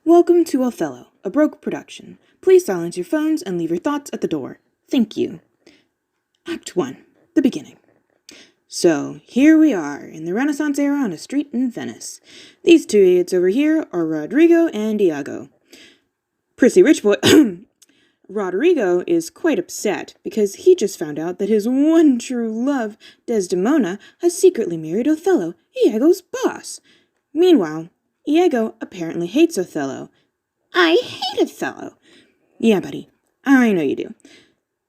Welcome to Othello, a Broke production. Please silence your phones and leave your thoughts at the door. Thank you. Act 1. The beginning. So, here we are, in the Renaissance era on a street in Venice. These two idiots over here are Rodrigo and Iago. Prissy Rich Boy... Rodrigo is quite upset because he just found out that his one true love, Desdemona, has secretly married Othello, Iago's boss. Meanwhile, Iago apparently hates Othello. I hate Othello. Yeah, buddy, I know you do.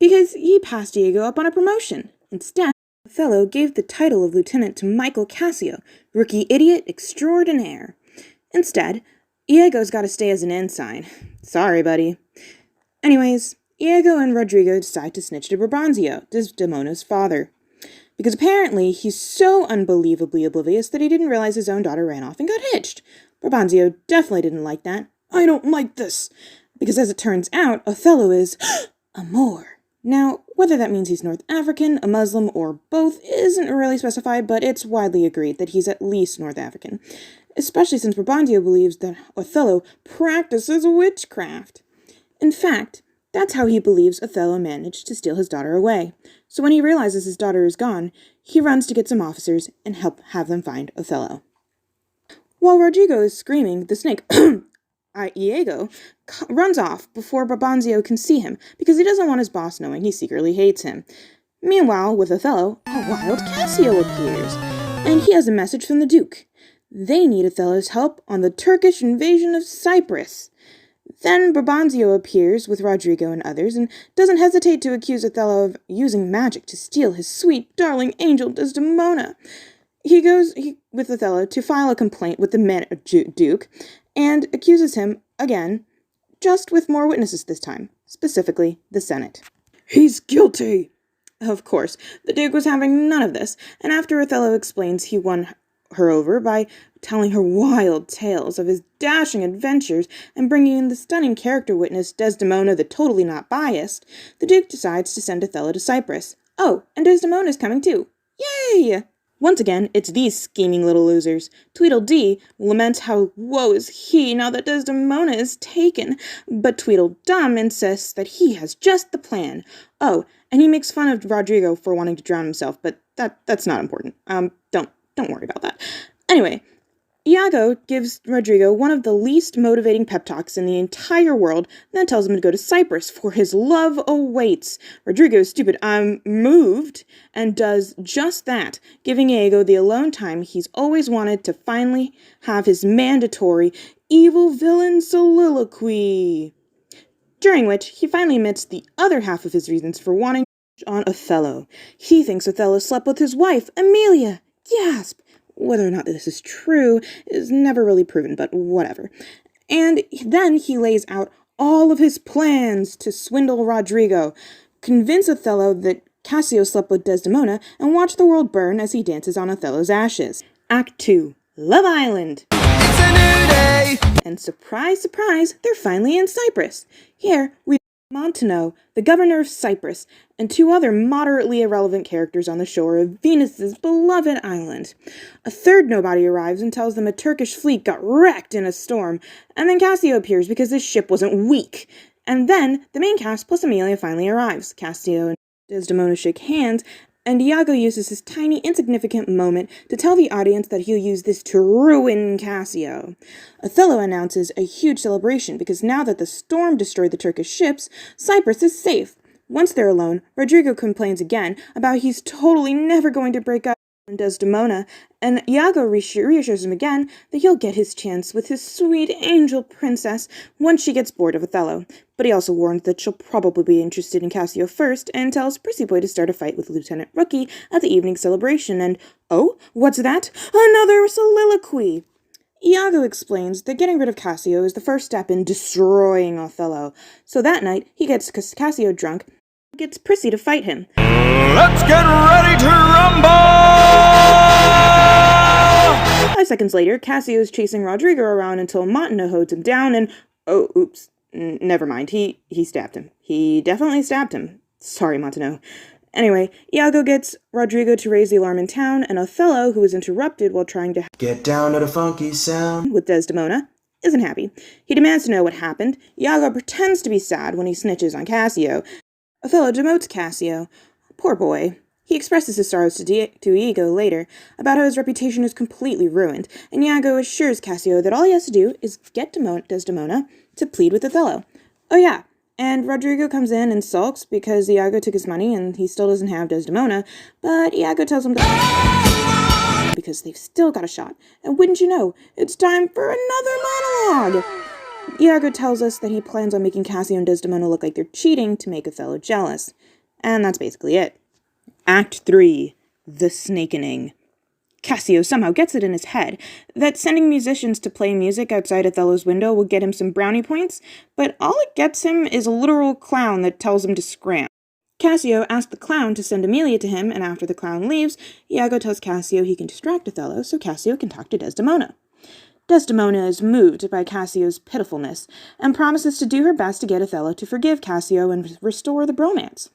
Because he passed Iago up on a promotion. Instead, Othello gave the title of lieutenant to Michael Cassio, rookie idiot extraordinaire. Instead, Iago's got to stay as an ensign. Sorry, buddy. Anyways, Iago and Rodrigo decide to snitch to Brabantio, Desdemona's father. Because apparently he's so unbelievably oblivious that he didn't realize his own daughter ran off and got hitched. Brabantio definitely didn't like that. I don't like this. Because as it turns out, Othello is a Moor. Now, whether that means he's North African, a Muslim, or both isn't really specified, but it's widely agreed that he's at least North African. Especially since Brabantio believes that Othello practices witchcraft. In fact, that's how he believes Othello managed to steal his daughter away. So when he realizes his daughter is gone, he runs to get some officers and have them find Othello. While Rodrigo is screaming, the snake, Iago, runs off before Brabantio can see him because he doesn't want his boss knowing he secretly hates him. Meanwhile, with Othello, a wild Cassio appears, and he has a message from the Duke. They need Othello's help on the Turkish invasion of Cyprus. Then Brabantio appears with Rodrigo and others and doesn't hesitate to accuse Othello of using magic to steal his sweet, darling angel Desdemona. He goes with Othello to file a complaint with the Duke and accuses him again, just with more witnesses this time, specifically the Senate. He's guilty! Of course, the Duke was having none of this, and after Othello explains he won her over by telling her wild tales of his dashing adventures and bringing in the stunning character witness Desdemona the totally not biased, the Duke decides to send Othello to Cyprus. Oh, and Desdemona's coming too. Yay! Once again, it's these scheming little losers. Tweedledee laments how woe is he now that Desdemona is taken, but Tweedledum insists that he has just the plan. Oh, and he makes fun of Rodrigo for wanting to drown himself, but that's not important. Don't worry about that. Anyway, Iago gives Rodrigo one of the least motivating pep talks in the entire world, and then tells him to go to Cyprus, for his love awaits. Rodrigo is stupid, moved, and does just that, giving Iago the alone time he's always wanted to finally have his mandatory evil villain soliloquy. During which, he finally admits the other half of his reasons for wanting on Othello. He thinks Othello slept with his wife, Amelia. Gasp! Whether or not this is true is never really proven, but whatever. And then he lays out all of his plans to swindle Rodrigo, convince Othello that Cassio slept with Desdemona, and watch the world burn as he dances on Othello's ashes. Act 2. Love Island! It's a new day! And surprise, surprise, they're finally in Cyprus. Here, we Montano, the governor of Cyprus, and two other moderately irrelevant characters on the shore of Venus's beloved island. A third nobody arrives and tells them a Turkish fleet got wrecked in a storm, and then Cassio appears because his ship wasn't weak. And then the main cast plus Amelia finally arrives. Cassio and Desdemona shake hands, and Iago uses his tiny, insignificant moment to tell the audience that he'll use this to ruin Cassio. Othello announces a huge celebration because now that the storm destroyed the Turkish ships, Cyprus is safe. Once they're alone, Rodrigo complains again about he's totally never going to break up with Desdemona, and Iago reassures him again that he'll get his chance with his sweet angel princess once she gets bored of Othello. But he also warns that she'll probably be interested in Cassio first, and tells Prissy Boy to start a fight with Lieutenant Rookie at the evening celebration, and, oh, what's that? Another soliloquy! Iago explains that getting rid of Cassio is the first step in destroying Othello, so that night he gets Cassio drunk and gets Prissy to fight him. Let's get ready to rumble! 5 seconds later, Cassio is chasing Rodrigo around until Montano holds him down and, oh, oops, never mind, he stabbed him. He definitely stabbed him. Sorry, Montano. Anyway, Iago gets Rodrigo to raise the alarm in town, and Othello, who is interrupted while trying to get down to the funky sound with Desdemona, isn't happy. He demands to know what happened. Iago pretends to be sad when he snitches on Cassio. Othello demotes Cassio. Poor boy. He expresses his sorrows to Iago later about how his reputation is completely ruined, and Iago assures Cassio that all he has to do is get Desdemona to plead with Othello. Oh yeah, and Rodrigo comes in and sulks because Iago took his money and he still doesn't have Desdemona, but Iago tells him to because they've still got a shot. And wouldn't you know, it's time for another monologue! Iago tells us that he plans on making Cassio and Desdemona look like they're cheating to make Othello jealous. And that's basically it. Act 3. The Snakening. Cassio somehow gets it in his head that sending musicians to play music outside Othello's window will get him some brownie points, but all it gets him is a literal clown that tells him to scram. Cassio asks the clown to send Emilia to him, and after the clown leaves, Iago tells Cassio he can distract Othello so Cassio can talk to Desdemona. Desdemona is moved by Cassio's pitifulness and promises to do her best to get Othello to forgive Cassio and restore the bromance.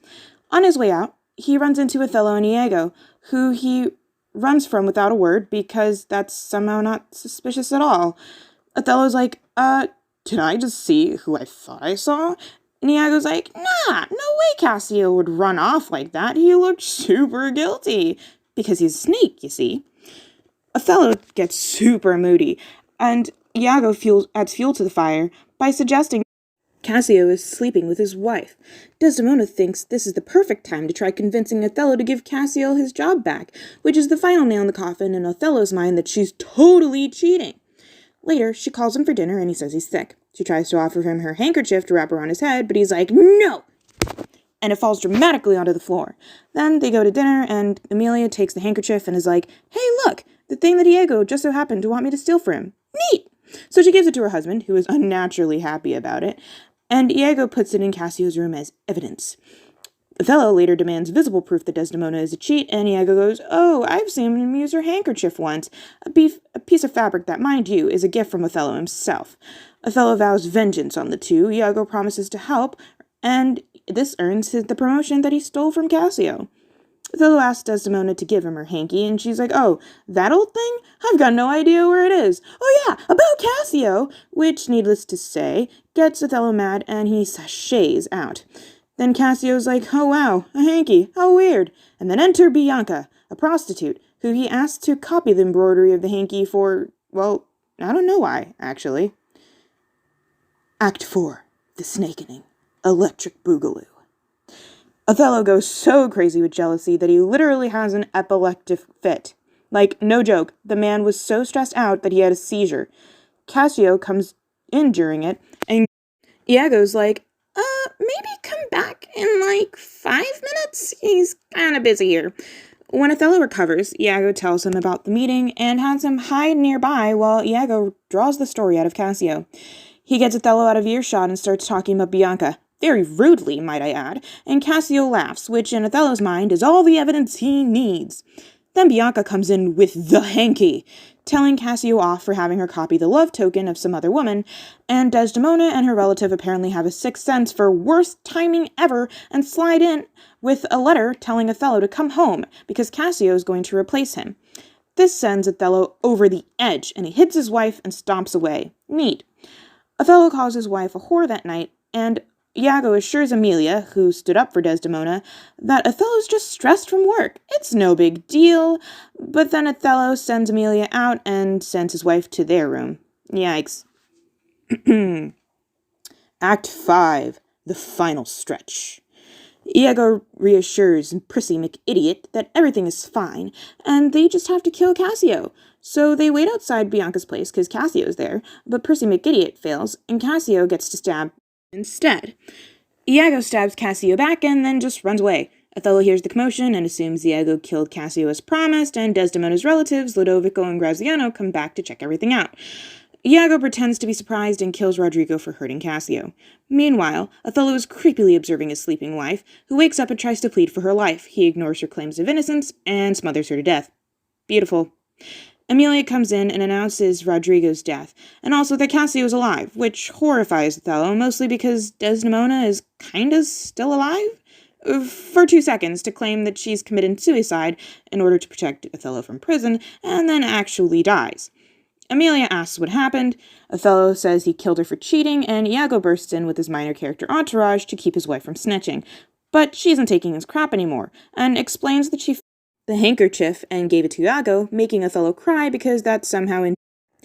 On his way out, he runs into Othello and Iago, who he runs from without a word because that's somehow not suspicious at all. Othello's like, did I just see who I thought I saw? And Iago's like, nah, no way Cassio would run off like that. He looked super guilty. Because he's a snake, you see. Othello gets super moody, and Iago adds fuel to the fire by suggesting Cassio is sleeping with his wife. Desdemona thinks this is the perfect time to try convincing Othello to give Cassio his job back, which is the final nail in the coffin in Othello's mind that she's totally cheating. Later, she calls him for dinner and he says he's sick. She tries to offer him her handkerchief to wrap around his head, but he's like, no! And it falls dramatically onto the floor. Then they go to dinner and Emilia takes the handkerchief and is like, hey, look, the thing that Iago just so happened to want me to steal for him. Neat! So she gives it to her husband, who is unnaturally happy about it, and Iago puts it in Cassio's room as evidence. Othello later demands visible proof that Desdemona is a cheat, and Iago goes, oh, I've seen him use her handkerchief once, a piece of fabric that, mind you, is a gift from Othello himself. Othello vows vengeance on the two. Iago promises to help, and this earns the promotion that he stole from Cassio. Othello asks Desdemona to give him her hanky, and she's like, oh, that old thing? I've got no idea where it is. Oh yeah, about Cassio! Which, needless to say, gets Othello mad, and he sashays out. Then Cassio's like, oh wow, a hanky, how weird. And then enter Bianca, a prostitute, who he asks to copy the embroidery of the hanky for, well, I don't know why, actually. Act 4. The Snakening. Electric Boogaloo. Othello goes so crazy with jealousy that he literally has an epileptic fit. Like, no joke, the man was so stressed out that he had a seizure. Cassio comes in during it, and Iago's like, maybe come back in like 5 minutes? He's kinda busy here. When Othello recovers, Iago tells him about the meeting and has him hide nearby while Iago draws the story out of Cassio. He gets Othello out of earshot and starts talking about Bianca. Very rudely, might I add, and Cassio laughs, which in Othello's mind is all the evidence he needs. Then Bianca comes in with the hanky, telling Cassio off for having her copy the love token of some other woman, and Desdemona and her relative apparently have a sixth sense for worst timing ever and slide in with a letter telling Othello to come home because Cassio is going to replace him. This sends Othello over the edge, and he hits his wife and stomps away. Neat. Othello calls his wife a whore that night, and Iago assures Emilia, who stood up for Desdemona, that Othello's just stressed from work. It's no big deal. But then Othello sends Emilia out and sends his wife to their room. Yikes. Act 5. The Final Stretch. Iago reassures Prissy McIdiot that everything is fine, and they just have to kill Cassio. So they wait outside Bianca's place because Cassio's there, but Prissy McIdiot fails, and Cassio gets to stab instead. Iago stabs Cassio back and then just runs away. Othello hears the commotion and assumes Iago killed Cassio as promised, and Desdemona's relatives, Lodovico and Graziano, come back to check everything out. Iago pretends to be surprised and kills Rodrigo for hurting Cassio. Meanwhile, Othello is creepily observing his sleeping wife, who wakes up and tries to plead for her life. He ignores her claims of innocence and smothers her to death. Beautiful. Emilia comes in and announces Rodrigo's death, and also that Cassio is alive, which horrifies Othello, mostly because Desdemona is kinda still alive? For 2 seconds to claim that she's committed suicide in order to protect Othello from prison, and then actually dies. Emilia asks what happened. Othello says he killed her for cheating, and Iago bursts in with his minor character entourage to keep his wife from snitching. But she isn't taking his crap anymore, and explains that she found the handkerchief and gave it to Iago, making Othello cry because that somehow him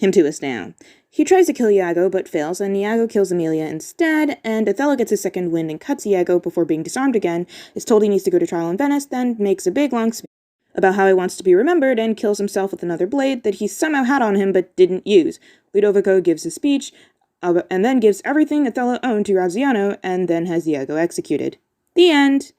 to a down. He tries to kill Iago, but fails, and Iago kills Emilia instead, and Othello gets his second wind and cuts Iago before being disarmed again, is told he needs to go to trial in Venice, then makes a big long speech about how he wants to be remembered and kills himself with another blade that he somehow had on him but didn't use. Ludovico gives his speech, and then gives everything Othello owned to Graziano, and then has Iago executed. The end.